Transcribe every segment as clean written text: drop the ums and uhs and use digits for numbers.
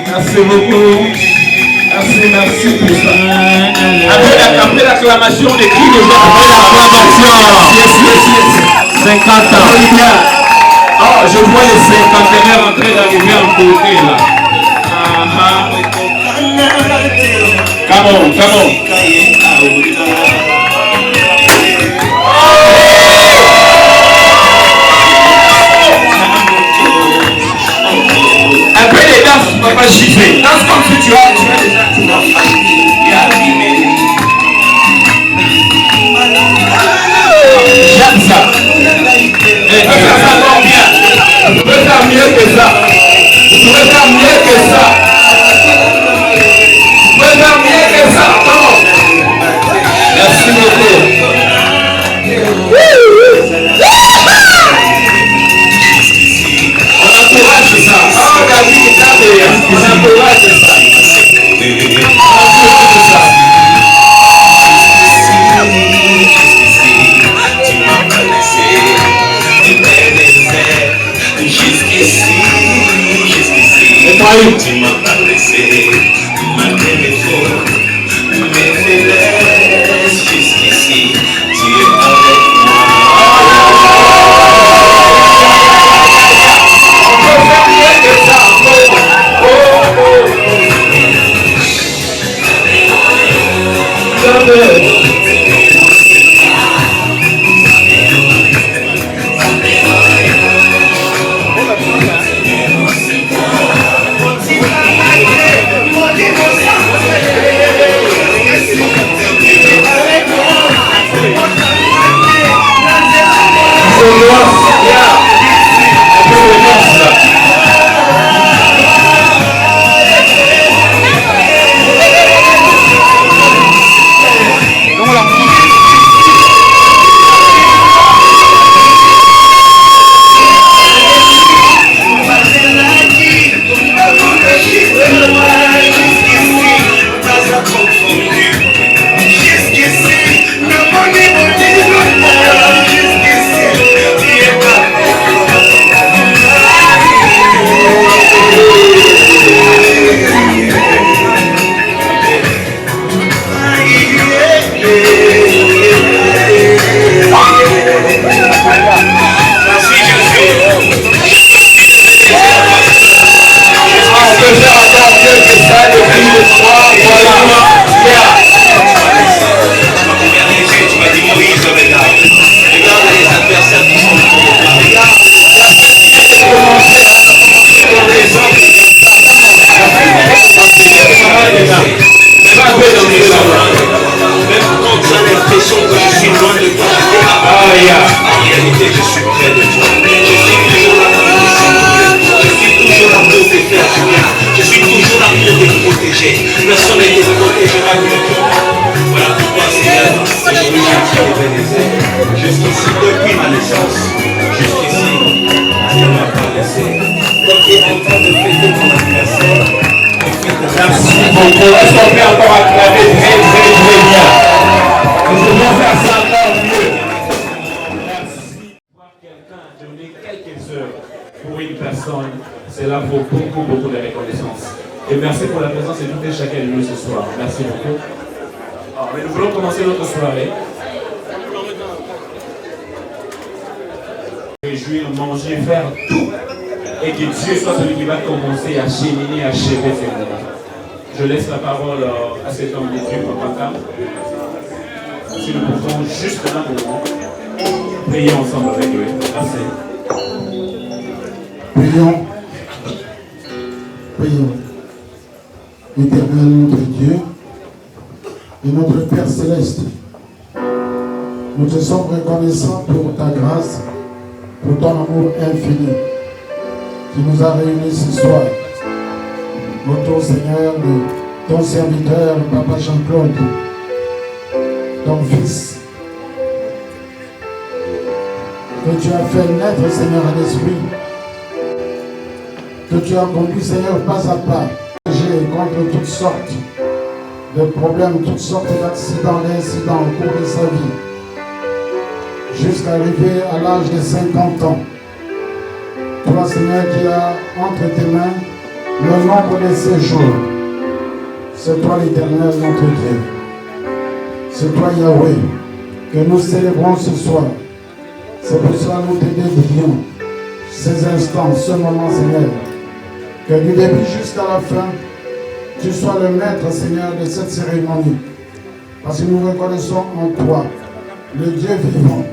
Merci beaucoup. Merci pour ça. Après l'acclamation, les cris de joie. Yes. 50 ans. Oh, je vois les cinquantenaires en train d'arriver en côté là. Come on. Après les danses, tu ne vas pas gifler. Danse comme si tu as déjà tout dans la j'aime ça. Et tu peux faire ça encore bien. Tu peux faire mieux que ça. Tu peux faire mieux que ça. Tu peux faire mieux que ça. Non. Merci beaucoup. On encourage ça. Oh, David, on encourage ça. Tu m'as pas laissé, malgré mes fautes, mes faiblesses, jusqu'ici, tu es avec moi. On peut faire mieux que ça. Je laisse la parole à cet homme de Dieu, Papa. Si nous pouvons juste un moment prier ensemble avec lui. Merci. Prions. Éternel notre Dieu et notre Père Céleste, nous te sommes reconnaissants pour ta grâce, pour ton amour infini qui nous a réunis ce soir. Notre Seigneur, ton serviteur, Papa Jean-Claude, ton fils, que tu as fait naître, Seigneur, à l'esprit, que tu as conduit, Seigneur, pas à pas, contre toutes sortes de problèmes, toutes sortes d'accidents, d'incidents au cours de sa vie, jusqu'à arriver à l'âge de 50 ans. Toi, Seigneur, qui as entre tes mains le nombre de ces jours. C'est toi l'Éternel, notre Dieu. C'est toi, Yahweh, que nous célébrons ce soir. C'est pour cela que nous te dédions ces instants, ce moment, Seigneur. Que du début jusqu'à la fin, tu sois le maître, Seigneur, de cette cérémonie. Parce que nous reconnaissons en toi le Dieu vivant.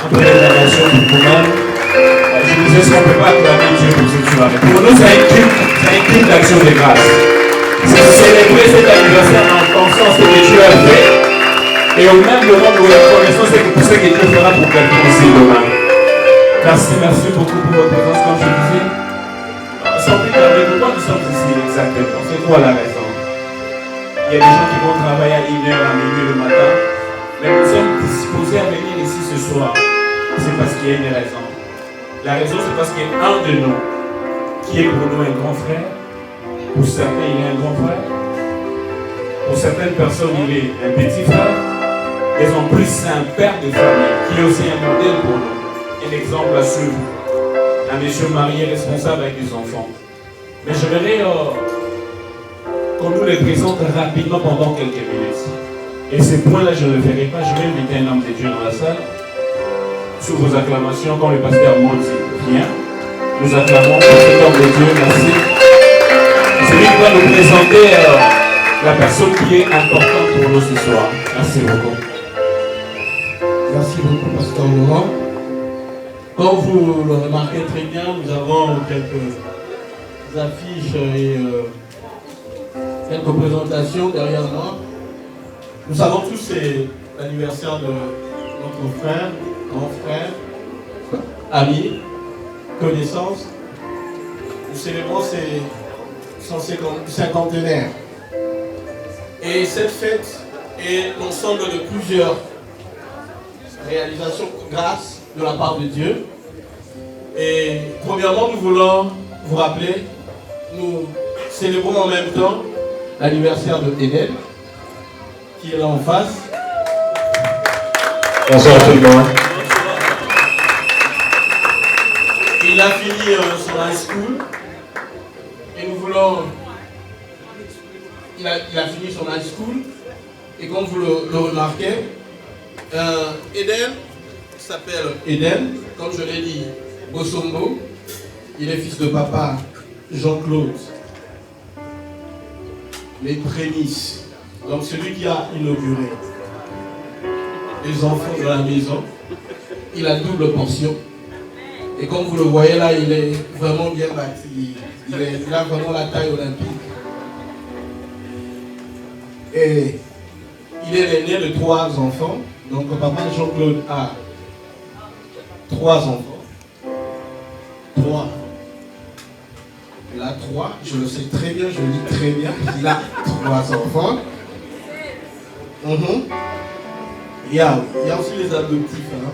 Après l'intervention du Coran, je disais ce qu'on ne peut pas acclamer Dieu pour ce que tu as fait. Pour nous, c'est un culte d'action de grâce. C'est célébrer cet anniversaire en pensant ce que Dieu a fait. Et au même moment, nous reconnaissons pour ce que Dieu fera pour quelqu'un aussi demain. Merci beaucoup pour votre présence, comme je disais. Sans plus tarder, pourquoi nous sommes ici exactement? C'est quoi la raison? Il y a des gens qui vont travailler à 1h, à minuit le matin. Mais nous sommes disposés à venir ici ce soir. C'est parce qu'il y a une raison. La raison, c'est parce qu'il y a un de nous qui est pour nous un grand frère. Pour certains, il est un grand frère. Pour certaines personnes, il est un petit frère. Mais en plus, c'est un père de famille qui est aussi un modèle pour nous. Un exemple à suivre. Un monsieur marié responsable avec des enfants. Mais j'aimerais qu'on nous les présente rapidement pendant quelques minutes. Et ces points-là, je ne le ferai pas. Je vais inviter un homme de Dieu dans la salle. Sous vos acclamations, quand le pasteur Maud vient, nous acclamons pour cet homme de Dieu. Merci. C'est lui qui va nous présenter la personne qui est importante pour nous ce soir. Merci beaucoup. Merci beaucoup, pasteur Laurent. Comme vous le remarquez très bien, nous avons quelques affiches et quelques présentations derrière moi. Nous savons tous que c'est l'anniversaire de notre frère, grand frère, ami, connaissance. Nous célébrons son cinquantenaire. Et cette fête est l'ensemble de plusieurs réalisations grâce de la part de Dieu. Et premièrement, nous voulons vous rappeler, nous célébrons en même temps l'anniversaire de Eden, qui est là en face. Bonsoir tout le monde. Il a fini son high school. Et nous voulons... Il a fini son high school. Et comme vous le remarquez, Eden s'appelle Eden, comme je l'ai dit, Bosombo. Il est fils de papa Jean-Claude. Les prémices. Donc celui qui a inauguré les enfants de la maison. Il a double portion. Et comme vous le voyez là, il est vraiment bien bâti. Il a vraiment la taille olympique. Et il est l'aîné de 3 enfants. Donc papa Jean-Claude a 3 enfants. 3. Il a 3. Je le sais très bien, je le dis très bien. Il a 3 enfants. Il y a aussi les adoptifs. Hein.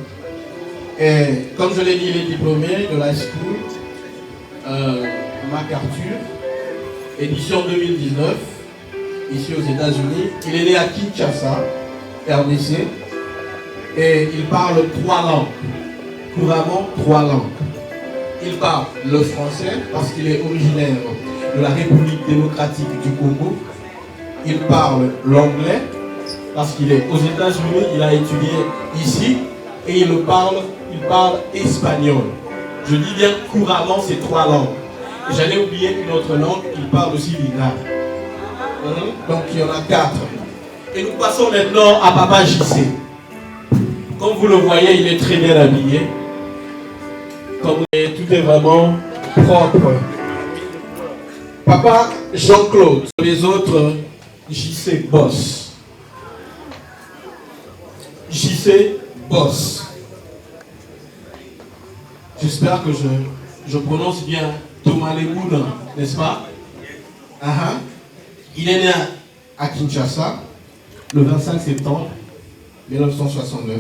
Et comme je l'ai dit, il est diplômé de la school MacArthur, édition 2019, ici aux États-Unis. Il est né à Kinshasa, RDC, et il parle 3 langues, couramment 3 langues. Il parle le français parce qu'il est originaire de la République démocratique du Congo. Il parle l'anglais parce qu'il est aux États-Unis, il a étudié ici et il parle espagnol. Je dis bien couramment ces 3 langues. J'allais oublier une autre langue, il parle aussi lingala. Donc il y en a 4. Et nous passons maintenant à Papa JC. Comme vous le voyez, il est très bien habillé. Comme tout est vraiment propre. Papa Jean-Claude, les autres, JC Boss. JC Boss. J'espère que je prononce bien Thomas Lemoun, n'est-ce pas? Il est né à Kinshasa le 25 septembre 1969.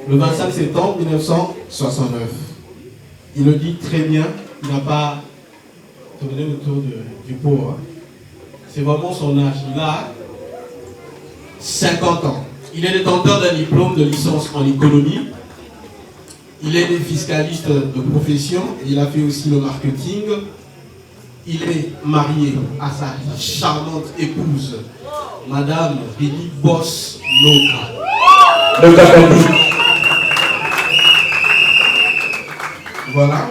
Le 25 septembre 1969. Il le dit très bien, il n'a pas tourner autour du pot. Hein. C'est vraiment son âge. Il a 50 ans. Il est détenteur d'un diplôme de licence en économie. Il est fiscaliste de profession. Il a fait aussi le marketing. Il est marié à sa charmante épouse, Madame Billy Boss Loka. Voilà.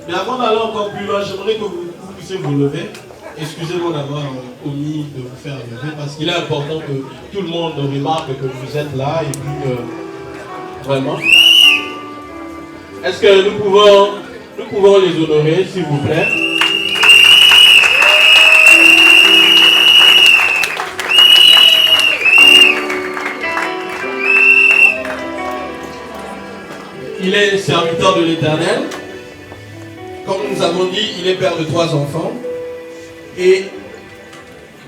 Mais avant d'aller encore plus loin, j'aimerais que vous puissiez vous lever. Excusez-moi d'avoir omis de vous faire lever parce qu'il est important que tout le monde remarque que vous êtes là et puis vraiment. Est-ce que nous pouvons les honorer, s'il vous plaît? Il est serviteur de l'Éternel. Comme nous avons dit, il est père de 3 enfants. Et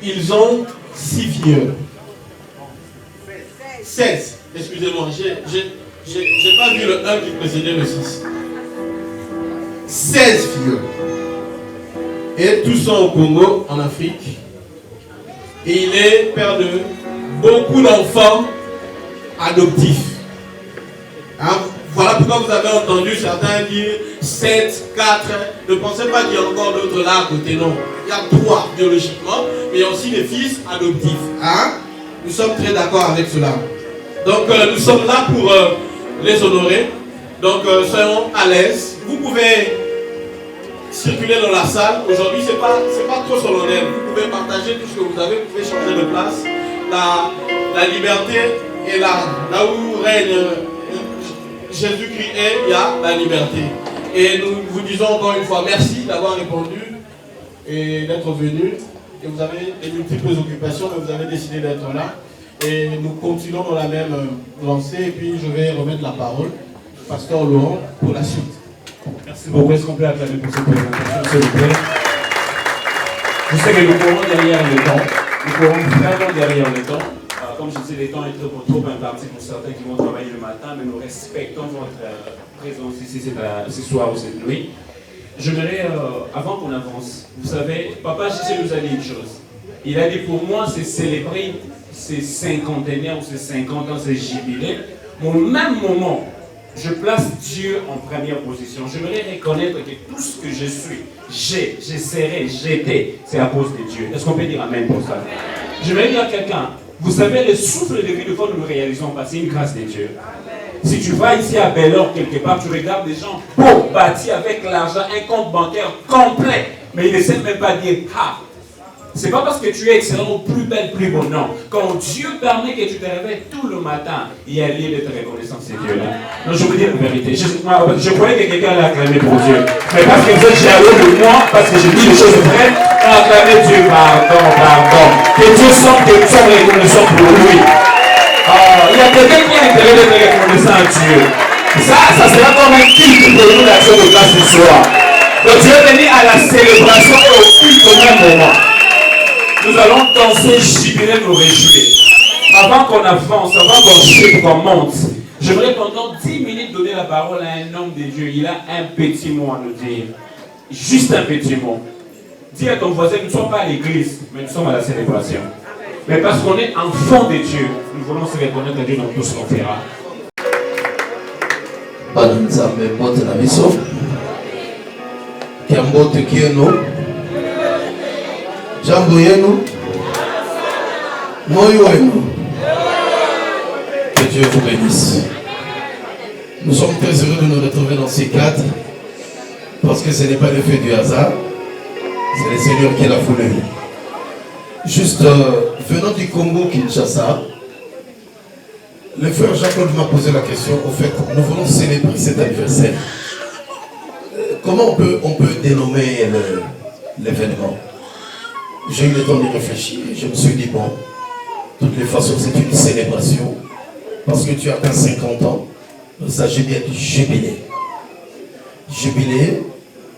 ils ont 6 filles. 16. Excusez-moi, j'ai pas vu le 1 qui précédait le 6. 16 filles. Et tous sont au Congo, en Afrique. Et il est père de beaucoup d'enfants adoptifs. Hein? Voilà pourquoi vous avez entendu certains dire 7, 4. Ne pensez pas qu'il y a encore d'autres là à côté, non. Il y a 3 biologiquement, mais il y a aussi des fils adoptifs. Hein? Nous sommes très d'accord avec cela. Donc nous sommes là pour les honorer. Donc soyons à l'aise. Vous pouvez circuler dans la salle. Aujourd'hui, c'est pas trop solennel. Vous pouvez partager tout ce que vous avez. Vous pouvez changer de place. La liberté est là. Là où règne Jésus-Christ est, il y a la liberté. Et nous vous disons encore une fois merci d'avoir répondu et d'être venu. Et vous avez des multiples occupations, mais vous avez décidé d'être là. Et nous continuons dans la même lancée. Et puis je vais remettre la parole au pasteur Laurent pour la suite. Merci beaucoup. Est-ce qu'on peut acclamer pour cette présentation, s'il vous plaît? Je sais que nous courons derrière le temps. Nous courons vraiment derrière le temps. Comme je disais, les temps est trop impartis pour certains qui vont travailler le matin, mais nous respectons votre présence ici ce soir ou cette nuit. J'aimerais, avant qu'on avance, vous savez, Papa Jésus nous a dit une chose. Il a dit pour moi, c'est célébrer ces cinquantenaires ou ces 50 ans, ces jubilés. Mais au même moment, je place Dieu en première position. J'aimerais reconnaître que tout ce que je suis, je serai, j'étais, c'est à cause de Dieu. Est-ce qu'on peut dire Amen pour ça? J'aimerais dire à quelqu'un, vous savez, le souffle de vie de fois nous le réalisons pas, c'est une grâce de Dieu. Si tu vas ici à Bel-Or quelque part, tu regardes des gens pauvres, bâtis avec l'argent, un compte bancaire complet, mais ils ne savent même pas dire ah. C'est pas parce que tu es excellent ou plus belle, plus beau, non. Quand Dieu permet que tu te réveilles tout le matin, il y a lieu d'être reconnaissant ces Dieu-là. Non, je vous dis la vérité. Je croyais que quelqu'un allait acclamer pour Dieu. Mais parce que vous êtes jaloux de moi, parce que je dis des choses vraies, acclamez Dieu, pardon. Que Dieu sente que nous sommes reconnaissants pour lui. Il y a quelqu'un qui a intérêt d'être reconnaissant à Dieu. Ça sera comme un culte pour nous l'action de grâce ce soir. Donc Dieu est venu à la célébration et au culte au même moment. Nous allons danser, jubiler, nous réjouir. Avant qu'on avance, avant qu'on chute, qu'on monte, j'aimerais pendant 10 minutes donner la parole à un homme de Dieu. Il a un petit mot à nous dire. Juste un petit mot. Dis à ton voisin, nous ne sommes pas à l'église, mais nous sommes à la célébration. Mais parce qu'on est enfant de Dieu, nous voulons se reconnaître à Dieu dans tout ce qu'on fera. Banzambe mbote na biso. Kiambote kieno. Jambo yenu. Moyo wenu. Que Dieu vous bénisse. Nous sommes très heureux de nous retrouver dans ces cadres parce que ce n'est pas l'effet du hasard, c'est le Seigneur qui l'a voulu. Juste venant du Congo, Kinshasa, le frère Jacob m'a posé la question. Au fait, nous voulons célébrer cet anniversaire. Comment on peut dénommer l'événement? J'ai eu le temps de réfléchir et je me suis dit, bon, de toutes les façons, c'est une célébration parce que tu as atteint 50 ans. Il s'agit bien du jubilé. Jubilé,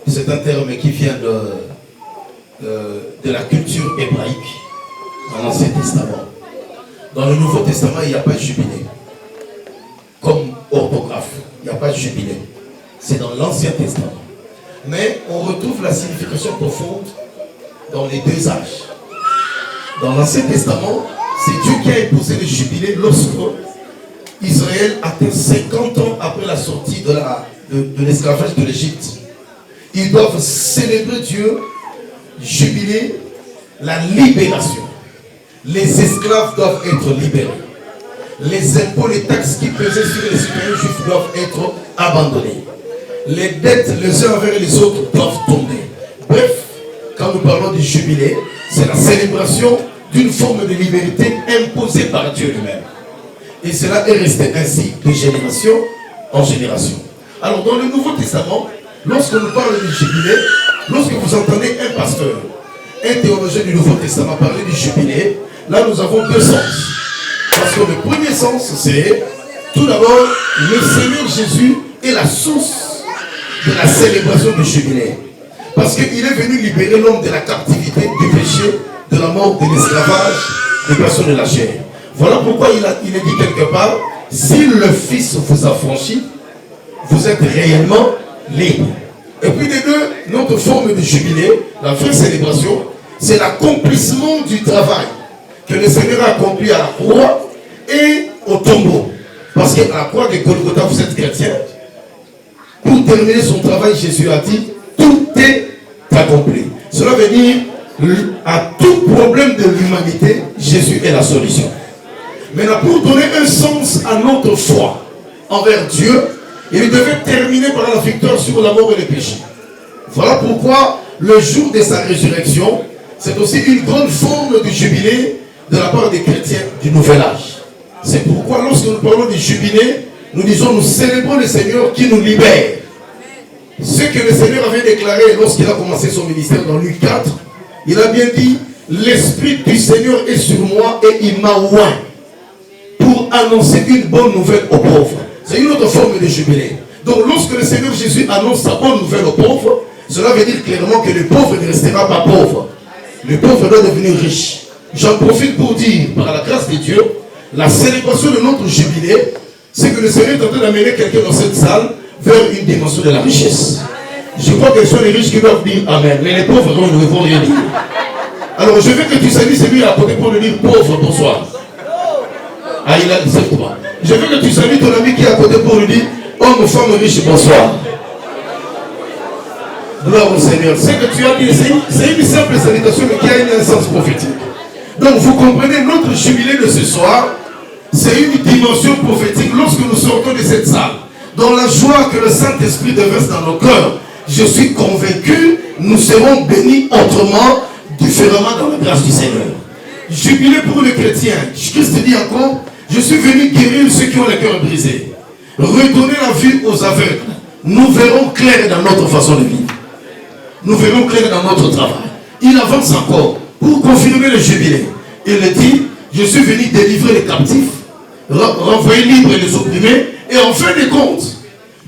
c'est un terme qui vient de la culture hébraïque dans l'Ancien Testament. Dans le Nouveau Testament, il n'y a pas de jubilé. Comme orthographe, il n'y a pas de jubilé. C'est dans l'Ancien Testament. Mais on retrouve la signification profonde dans les deux âges. Dans l'Ancien Testament, c'est Dieu qui a imposé le jubilé lorsque Israël atteint 50 ans après la sortie de l'esclavage de l'Égypte. Ils doivent célébrer Dieu, jubiler la libération. Les esclaves doivent être libérés. Les impôts, les taxes qui pesaient sur les citoyens juifs doivent être abandonnés. Les dettes les uns envers les autres doivent tomber. Bref, quand nous parlons du jubilé, c'est la célébration d'une forme de liberté imposée par Dieu lui-même. Et cela est resté ainsi de génération en génération. Alors dans le Nouveau Testament, lorsque nous parlons du jubilé, lorsque vous entendez un pasteur, un théologien du Nouveau Testament parler du jubilé, là nous avons deux sens. Parce que le premier sens, c'est tout d'abord, le Seigneur Jésus est la source de la célébration du jubilé. Parce qu'il est venu libérer l'homme de la captivité, du péché, de la mort, de l'esclavage, des personnes de la chair. Voilà pourquoi il est dit quelque part, si le Fils vous a franchi, vous êtes réellement libre. Et puis des deux, notre forme de jubilé, la vraie célébration, c'est l'accomplissement du travail que le Seigneur a accompli à la croix et au tombeau. Parce qu'à la croix de Golgotha, vous êtes chrétien. Pour terminer son travail, Jésus a dit, tout est accompli. Cela veut dire, à tout problème de l'humanité, Jésus est la solution. Maintenant, pour donner un sens à notre foi envers Dieu, il devait terminer par la victoire sur la mort et le péché. Voilà pourquoi le jour de sa résurrection, c'est aussi une grande forme du jubilé de la part des chrétiens du Nouvel Âge. C'est pourquoi lorsque nous parlons du jubilé, nous disons, nous célébrons le Seigneur qui nous libère. Ce que le Seigneur avait déclaré lorsqu'il a commencé son ministère dans Luc 4, il a bien dit, l'Esprit du Seigneur est sur moi et il m'a oint pour annoncer une bonne nouvelle aux pauvres. C'est une autre forme de jubilé. Donc lorsque le Seigneur Jésus annonce sa bonne nouvelle aux pauvres, cela veut dire clairement que le pauvre ne restera pas pauvre. Le pauvre doit devenir riche. J'en profite pour dire, par la grâce de Dieu, la célébration de notre jubilé, c'est que le Seigneur est en train d'amener quelqu'un dans cette salle vers une dimension de la richesse. Je crois que ce sont les riches qui doivent dire Amen, mais les pauvres ne vont rien dire. Alors je veux que tu salues celui à côté pour lui dire pauvre, bonsoir. Ah, il a dit toi. Je veux que tu salues ton ami qui est à côté pour lui dire homme, femme riche, bonsoir. Gloire au Seigneur. Ce que tu as dit, c'est une simple salutation, mais qui a un sens prophétique. Donc vous comprenez, notre jubilé de ce soir, c'est une dimension prophétique lorsque nous sortons de cette salle. Dans la joie que le Saint-Esprit déverse dans nos cœurs, je suis convaincu, nous serons bénis autrement, différemment dans la grâce du Seigneur. Jubilé pour les chrétiens. Christ dit encore, je suis venu guérir ceux qui ont le cœur brisé. Redonner la vue aux aveugles. Nous verrons clair dans notre façon de vivre. Nous verrons clair dans notre travail. Il avance encore pour confirmer le jubilé. Il dit, je suis venu délivrer les captifs, renvoyer libres les opprimés, et en fin de compte,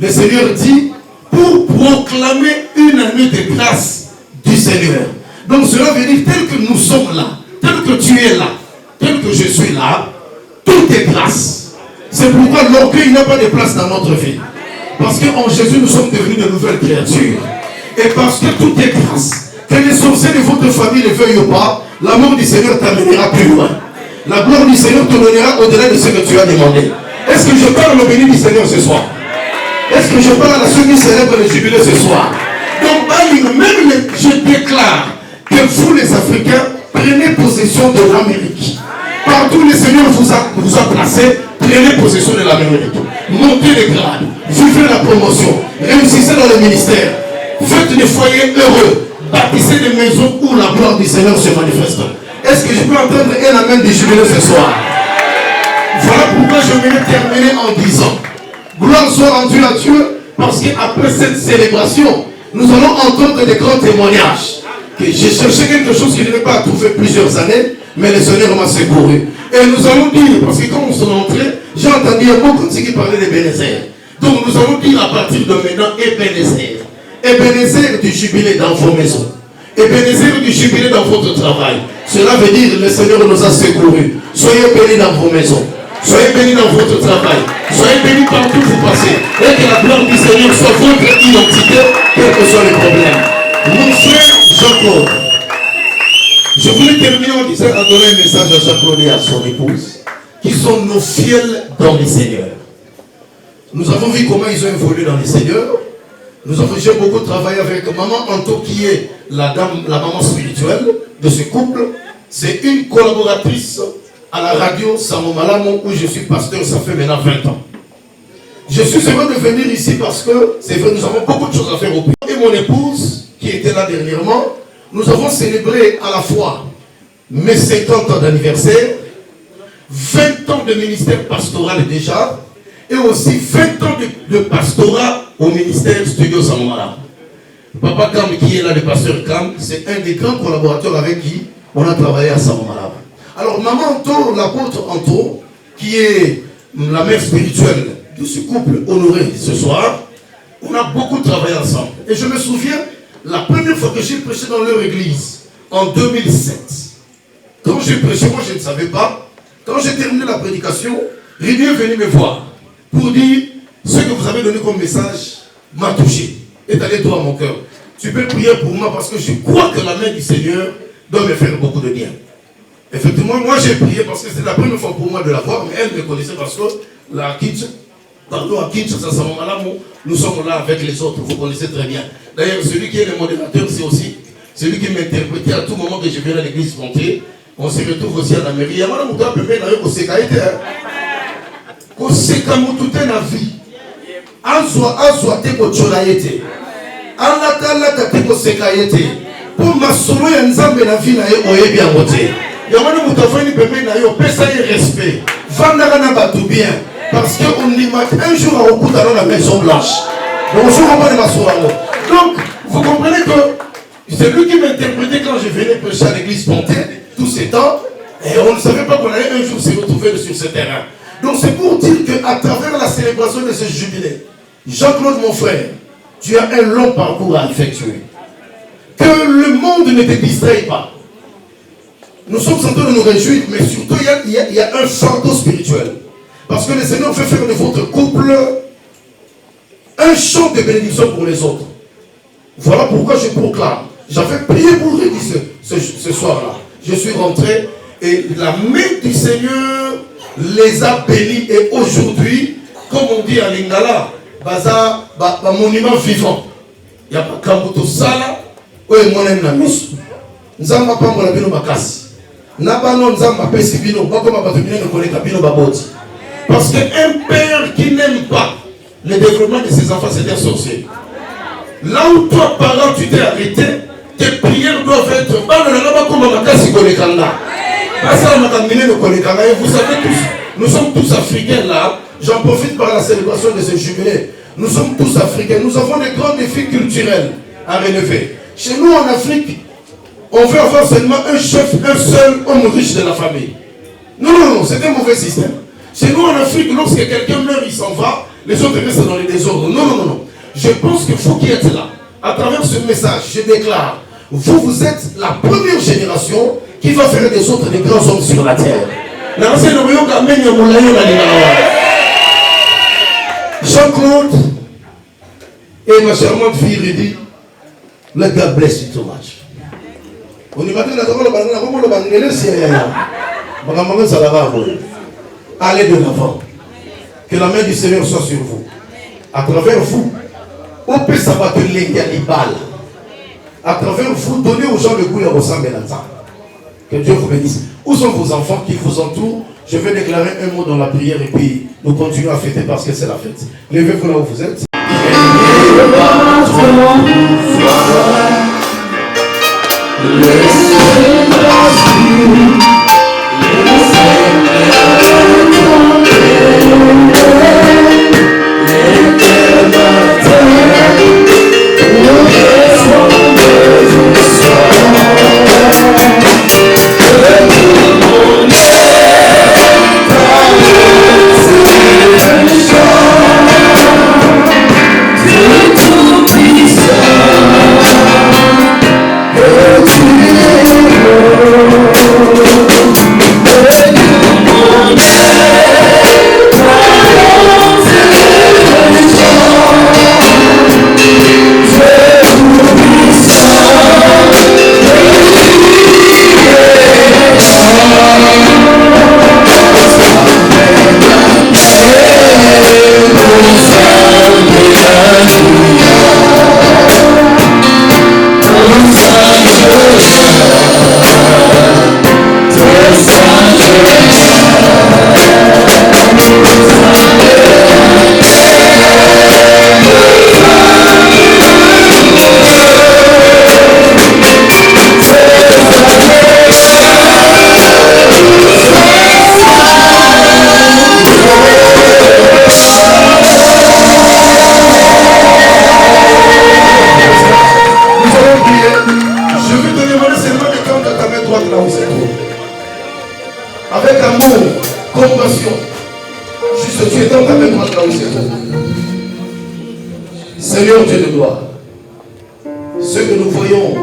le Seigneur dit, pour proclamer une année de grâce du Seigneur. Donc cela veut dire, tel que nous sommes là, tel que tu es là, tel que je suis là, tout est grâce. C'est pourquoi l'orgueil n'a pas de place dans notre vie. Parce qu'en Jésus, nous sommes devenus de nouvelles créatures. Et parce que tout est grâce, que les sorciers de votre famille ne veuillent pas, l'amour du Seigneur t'amènera plus loin. La gloire du Seigneur te donnera au-delà de ce que tu as demandé. Est-ce que je parle au béni du Seigneur ce soir? Est-ce que je parle à ceux qui célèbrent le jubilé ce soir? Donc, même je déclare que vous les Africains, prenez possession de l'Amérique. Partout le Seigneur vous a placé, prenez possession de l'Amérique. Montez les grades, vivez la promotion, réussissez dans le ministère, faites des foyers heureux, bâtissez des maisons où la gloire du Seigneur se manifeste. Est-ce que je peux entendre un amen du jubilé ce soir? Voilà pourquoi je voulais terminer en disant, gloire soit rendue à Dieu, parce qu'après cette célébration, nous allons entendre des grands témoignages. Que j'ai cherché quelque chose que je n'ai pas trouvé plusieurs années, mais le Seigneur m'a secouru. Et nous allons dire, parce que quand on s'est entré, j'ai entendu un mot comme ce qui parlait d'Ebenezer. Donc nous allons dire à partir de maintenant Ebenezer. Ebenezer du jubilé dans vos maisons. Ebenezer du jubilé dans votre travail. Cela veut dire le Seigneur nous a secourus. Soyez bénis dans vos maisons. Soyez bénis dans votre travail. Soyez bénis partout où vous passez. Et que la gloire du Seigneur soit votre identité, quels que soient les problèmes. Mon frère Jean-Claude, je voulais terminer en disant, en donnant un message à Jean-Claude et à son épouse, qui sont nos fidèles dans les Seigneurs. Nous avons vu comment ils ont évolué dans les Seigneurs. J'ai beaucoup travaillé avec maman Anto, qui est la maman spirituelle de ce couple. C'est une collaboratrice à la radio Samomalamo, où je suis pasteur, ça fait maintenant 20 ans. Je suis heureux de venir ici parce que c'est vrai, nous avons beaucoup de choses à faire au pays. Et mon épouse, qui était là dernièrement, nous avons célébré à la fois mes 50 ans d'anniversaire, 20 ans de ministère pastoral déjà, et aussi 20 ans de pastorat au ministère Studio Samomala. Papa Kam, qui est là, le pasteur Kam, c'est un des grands collaborateurs avec qui on a travaillé à Samomala. Alors, maman Anto, l'apôtre Anto, qui est la mère spirituelle de ce couple honoré ce soir, on a beaucoup travaillé ensemble. Et je me souviens, la première fois que j'ai prêché dans leur église, en 2007, quand j'ai prêché, moi je ne savais pas, quand j'ai terminé la prédication, Rémi est venu me voir pour dire, ce que vous avez donné comme message m'a touché, est allé droit à mon cœur. Tu peux prier pour moi parce que je crois que la main du Seigneur doit me faire beaucoup de bien. Effectivement, moi j'ai prié parce que c'est la première fois pour moi de la voir, mais elle me connaissait parce que à Kinshasa, à ce moment-là, nous sommes là avec les autres, vous connaissez très bien. D'ailleurs, celui qui est le modérateur, c'est aussi celui qui m'interprétait à tout moment que je viens à l'église montée. On se retrouve aussi à la mairie. Il y a un peu de koseka mutute na vie azwa te kochola yete alata te koseka yete po masolo ya nzambe na vie na ye oyebi yango te yamana mutafani pembe na yo pesa ye respect vandaka na bato bien parce que on dit un jour à okuta dans la maison blanche bonjour on va de masolo. Donc vous comprenez que c'est lui qui m'interprétait quand je venais prêcher à l'église Pontaine tous ces temps, et on ne savait pas qu'on allait un jour se retrouver sur ce terrain. Donc c'est pour dire qu'à travers la célébration de ce jubilé, Jean-Claude mon frère, tu as un long parcours à effectuer. Que le monde ne te distrait pas. Nous sommes en train de nous réjouir, mais surtout il y a un fardeau spirituel. Parce que le Seigneur veut faire de votre couple un chant de bénédiction pour les autres. Voilà pourquoi je proclame. J'avais prié pour Rémi ce soir-là. Je suis rentré et la main du Seigneur les a bénis. Et aujourd'hui, comme on dit à Lingala, baza monument vivant. Il n'y a pas Kambuto Sala, ou Monen Namis. Nzamba Pambola Bino Makasi. Nabano Nzamba Pesibino, Bakoma Batumine Koleka Bino Baboti. Parce qu'un père qui n'aime pas le développement de ses enfants, c'est un sorcier. Là où toi, parent, tu t'es arrêté, tes prières doivent être. Et vous savez tous, nous sommes tous africains là. J'en profite par la célébration de ce jubilé. Nous sommes tous africains. Nous avons des grands défis culturels à relever. Chez nous en Afrique, on veut avoir seulement un chef, un seul homme riche de la famille. Non, c'est un mauvais système. Chez nous en Afrique, lorsque quelqu'un meurt, il s'en va, les autres restent dans les désordres. Non. Je pense que vous qui êtes là, à travers ce message, je déclare, vous êtes la première génération qui va faire des autres des grands hommes sur la terre. Jean-Claude et ma charmante fille Rédi, let God bless you too much. Allez de l'avant. Que la main du Seigneur soit sur vous. À travers vous, on peut s'abattre les balles. À travers vous, donnez aux gens le goût de ressembler à ça. Que Dieu vous bénisse. Où sont vos enfants qui vous entourent? Je vais déclarer un mot dans la prière et puis nous continuons à fêter parce que c'est la fête. Levez-vous là où vous êtes. Yeah. où il se trouve. Avec amour, compassion, juste tu étends ta main droite là où il se trouve. Seigneur Dieu de gloire, ce que nous voyons,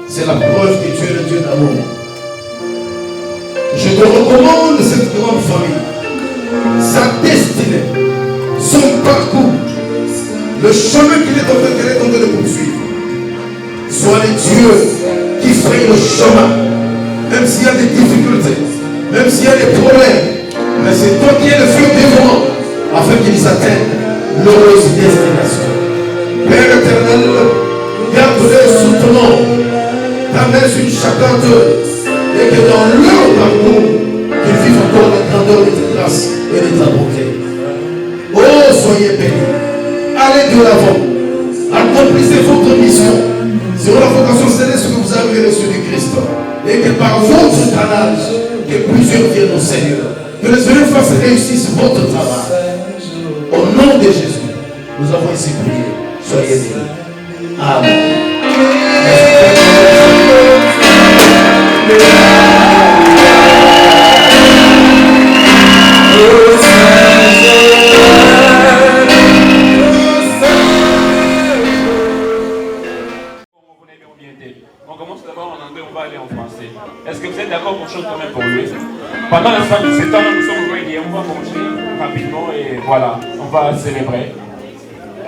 c'est la preuve que tu es le Dieu d'amour. Je te recommande cette grande famille, sa destinée, son parcours, le chemin qu'elle est en train de poursuivre. Sois les dieux qui frayent le chemin, même s'il y a des difficultés, même s'il y a des problèmes, mais c'est toi qui es le feu dévorant, afin qu'ils atteignent l'heureuse destination. Père éternel, garde-les soutenant, t'amènes une chacun d'eux, et que dans leur parcours, qu'ils vivent encore la grandeur de ta grâce et de ta bonté. Oh, soyez bénis, allez de l'avant, accomplissez votre mission sur la vocation céleste que vous avez reçue du Christ, et que par votre canal, que plusieurs viennent au Seigneur, que les élèves fassent réussir votre travail. Au nom de Jésus, nous avons ici prié. Soyez bénis. Amen. On commence d'abord en anglais, on va aller en français. Est-ce que vous êtes d'accord qu'on chante quand même pour lui? Pendant l'instant de ces temps, nous sommes ready, on va manger rapidement et voilà, on va célébrer.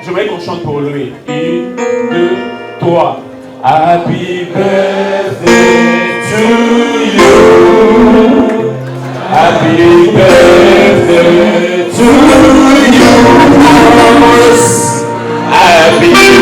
J'aimerais qu'on chante pour lui. 1, 2, 3. Happy birthday to you. Happy birthday to you. Happy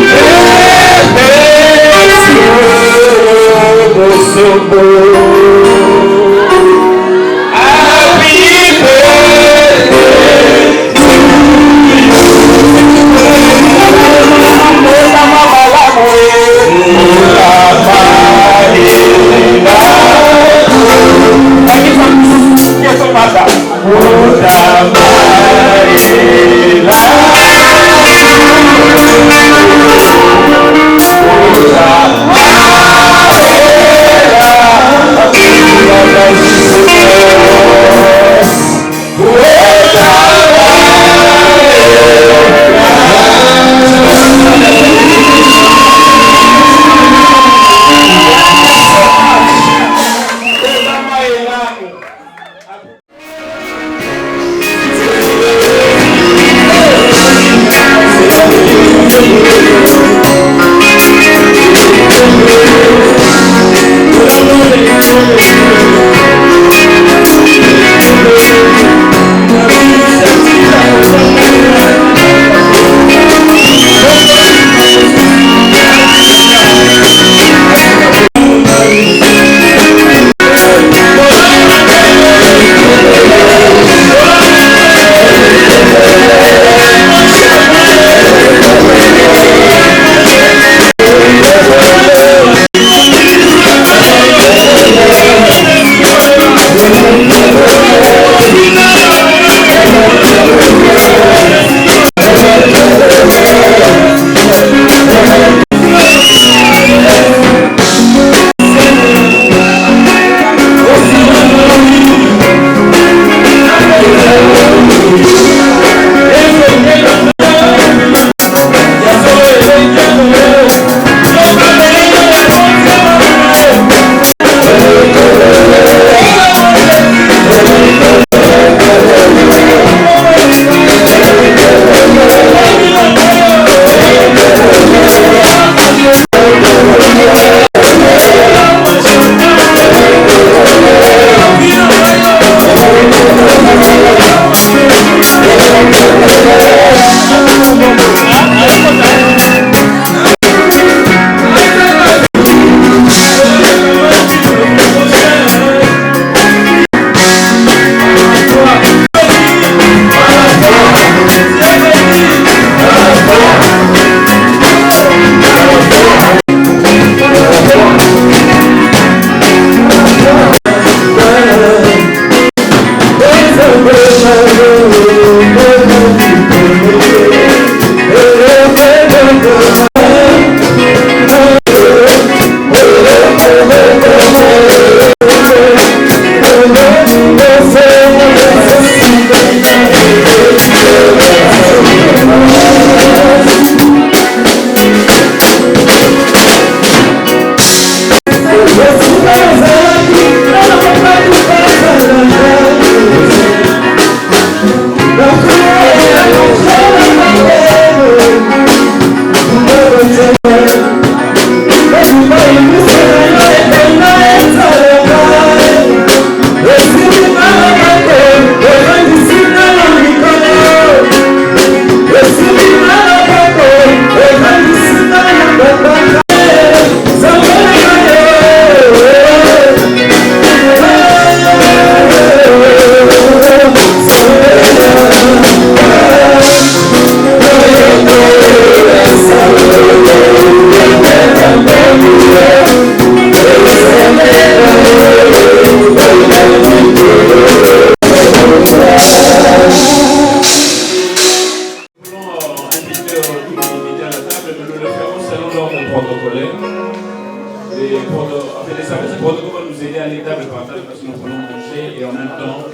procéder à l'étape de partage parce que nous prenons manger et en même temps,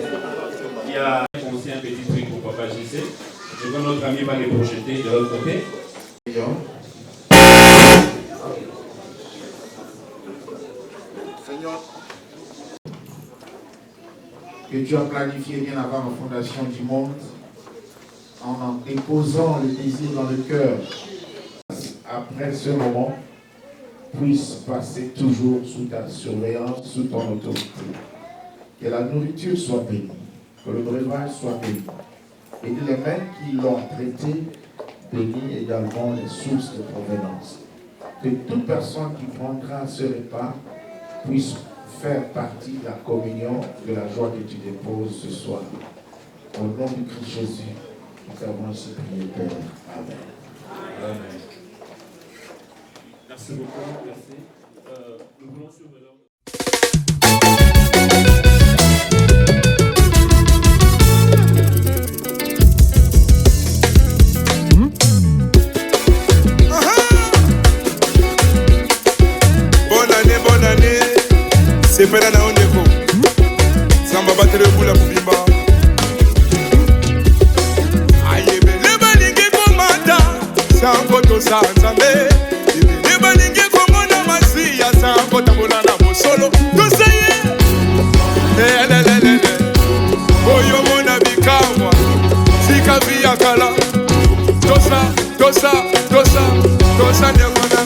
il y a aussi un petit truc pour Papa JC. Je vois notre ami va les projeter de l'autre côté. Seigneur, que tu as planifié bien avant la fondation du monde, en déposant le désir dans le cœur, après ce moment, puisse passer toujours sous ta surveillance, sous ton autorité. Que la nourriture soit bénie, que le breuvage soit béni, et que les mains qui l'ont traité bénissent également les sources de provenance. Que toute personne qui prendra ce repas puisse faire partie de la communion, de la joie que tu déposes ce soir. Au nom du Christ Jésus, nous t'avons ainsi prié, Père. Amen. Amen. Merci beaucoup. Merci. Nous voulons suivre l'ordre. Bonne année. C'est pas là on déco. Ça m'a battu le bout la poubimba. Aïe, le balingue komata. Sans photo, sans zambe. Le balingue komona masia. Sans photo, bolana solo. Tout ça y est. Oyo mona bikawa. Sika via kala. Tosa ne mona.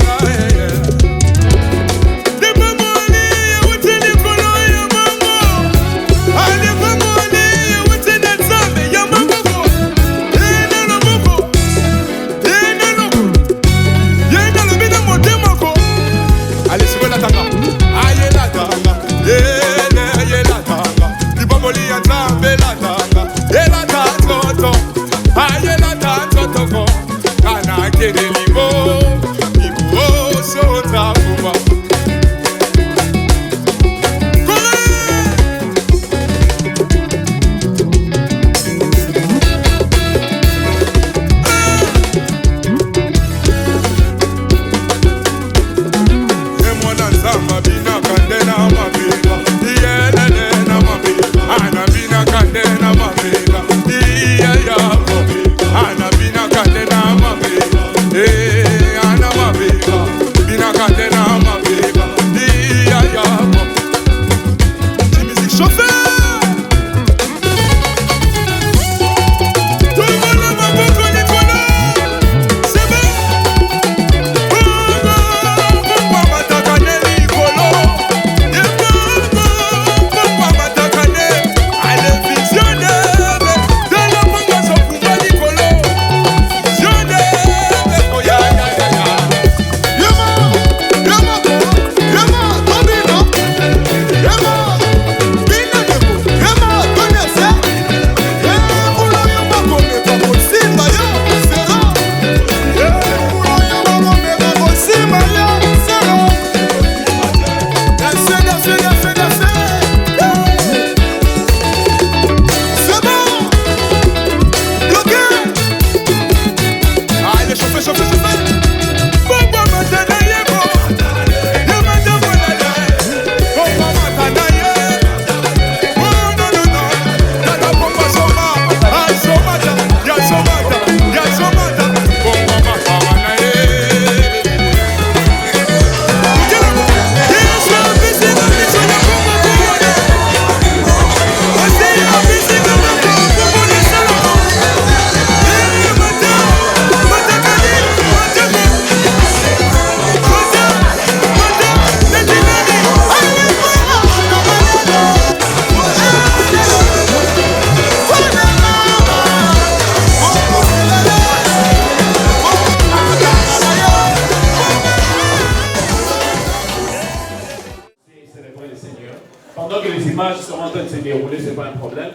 Pendant que les images sont en train de se dérouler, ce n'est pas un problème.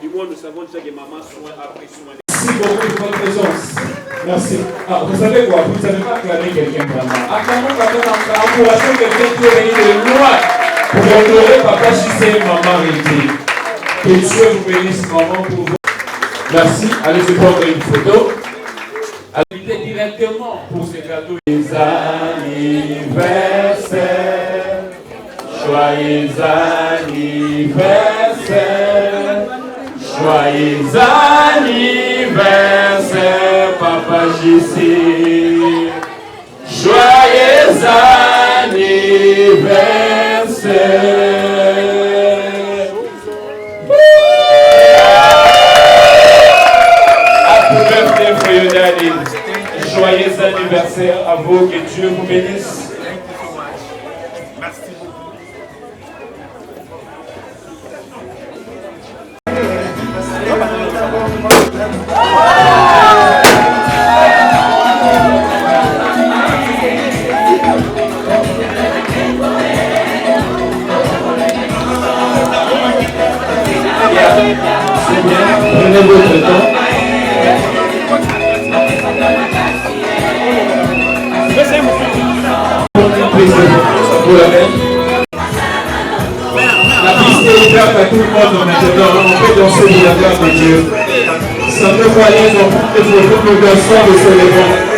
Du moins, nous savons déjà que maman a pris soin. Merci beaucoup de votre présence. Merci. Ah, vous savez quoi? Vous ne savez pas acclamer quelqu'un vraiment. Acclamons quelqu'un, encourageons quelqu'un qui est venu de loin pour honorer Papa JC et Maman Rété. Que Dieu vous bénisse, maman, pour vous. Merci. Allez se prendre une photo. Invitez directement pour ce cadeau. Les anniversaires. Joyeux anniversaire, joyeux anniversaire, Papa JC. Joyeux anniversaire. Happy birthday for your daddy. Joyeux anniversaire à vous, que Dieu vous bénisse. C'est bien, prenez votre temps. La piste est ouverte à tout le monde maintenant. On peut danser pour la gloire de Dieu. Ça peut pas aller dans toutes les congrégations de célébrer.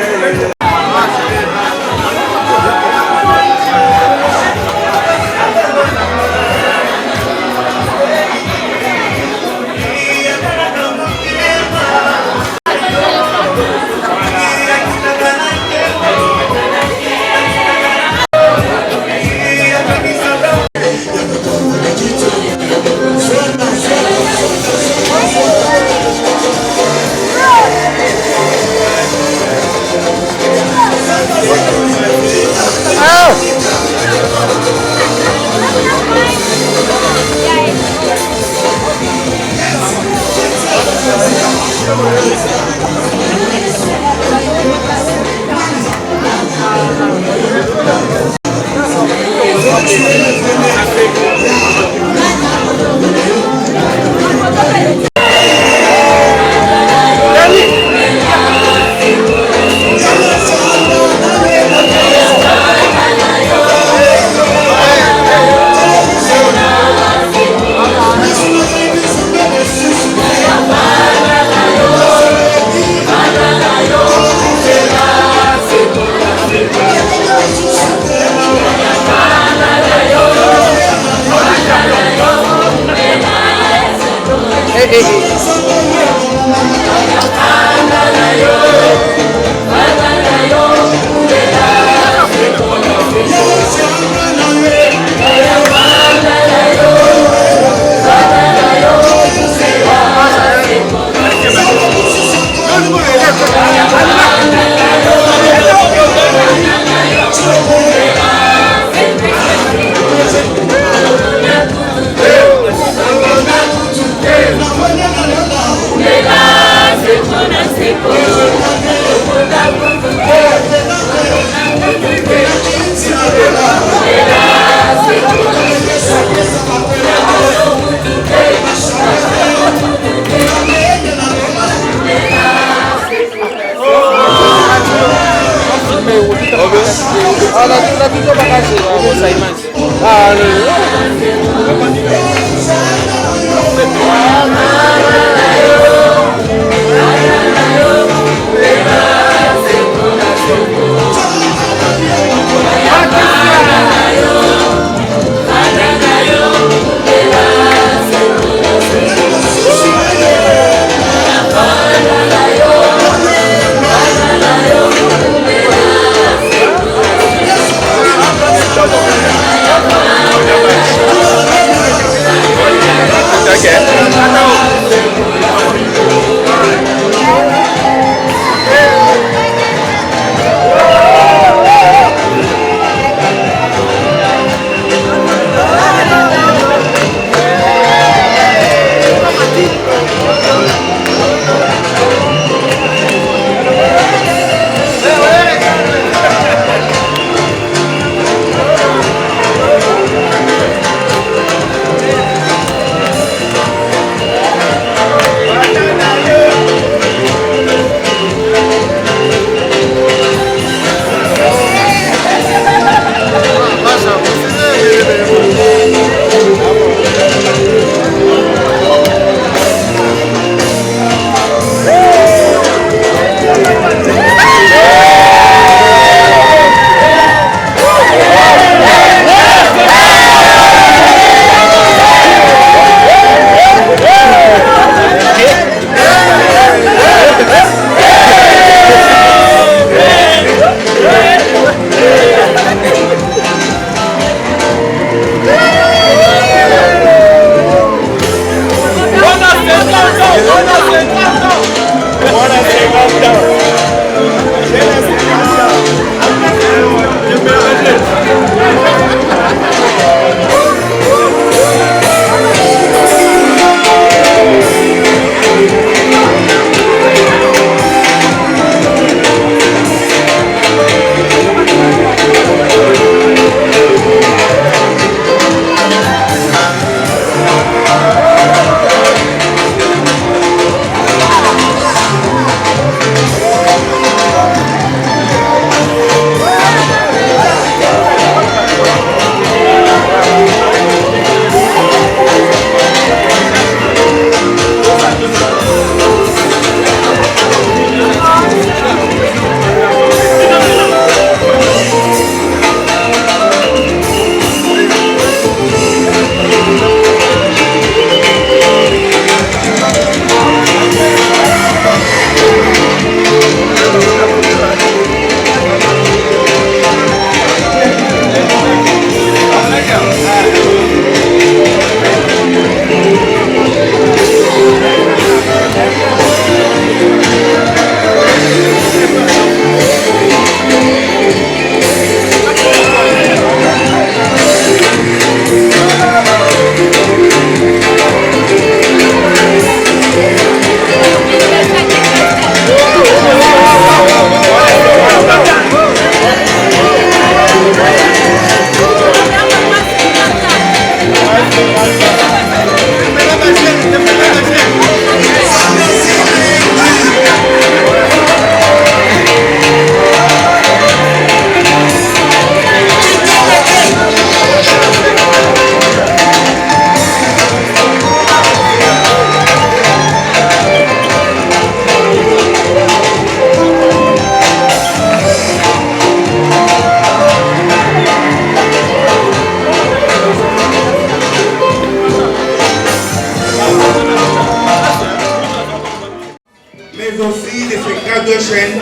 Mais aussi de ses graduations.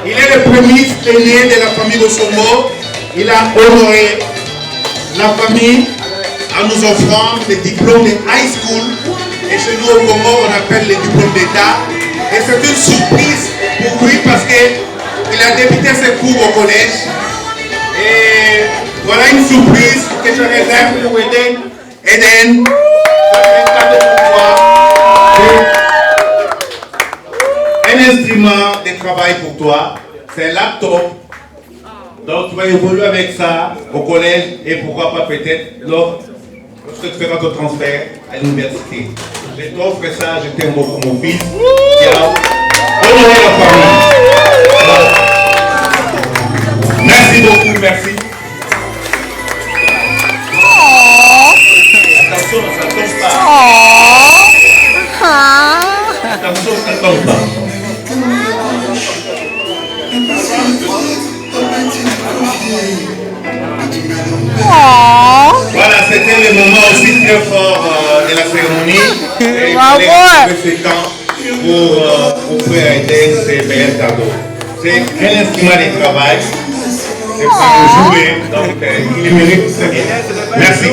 Il est le premier aîné de la famille de Sombo. Il a honoré la famille en nous offrant le diplôme de high school. Et chez nous au Congo, on appelle le diplôme d'État. Et c'est une surprise pour lui parce qu'il a débuté ses cours au collège. Et voilà une surprise que je réserve pour Eden. Eden, ça fait un cadeau pour toi. Un instrument de travail pour toi, c'est un laptop. Donc tu vas évoluer avec ça au collège et pourquoi pas peut-être lorsque tu feras ton transfert à l'université. Je t'offre ça, je t'aime beaucoup mon fils qui a honoré la famille. Merci beaucoup, merci. Attention, ça ne tombe pas. Attention, ça ne tombe pas. Voilà, c'était le moment aussi très fort de la cérémonie. Et il fallait trouver ce temps pour offrir à Eden ces belles cadeaux. C'est un instrument de travail. C'est pour jouer, donc il mérite très bien. Merci.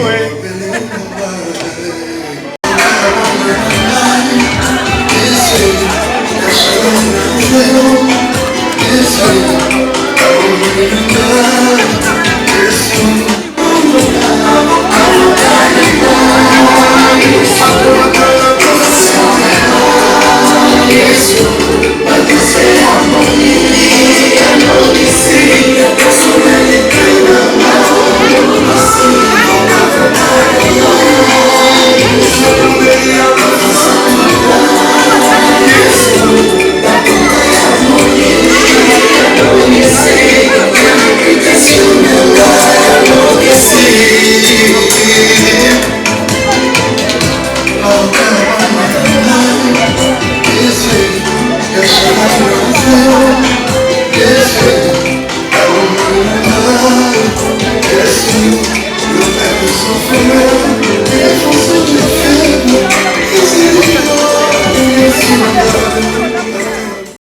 Yes,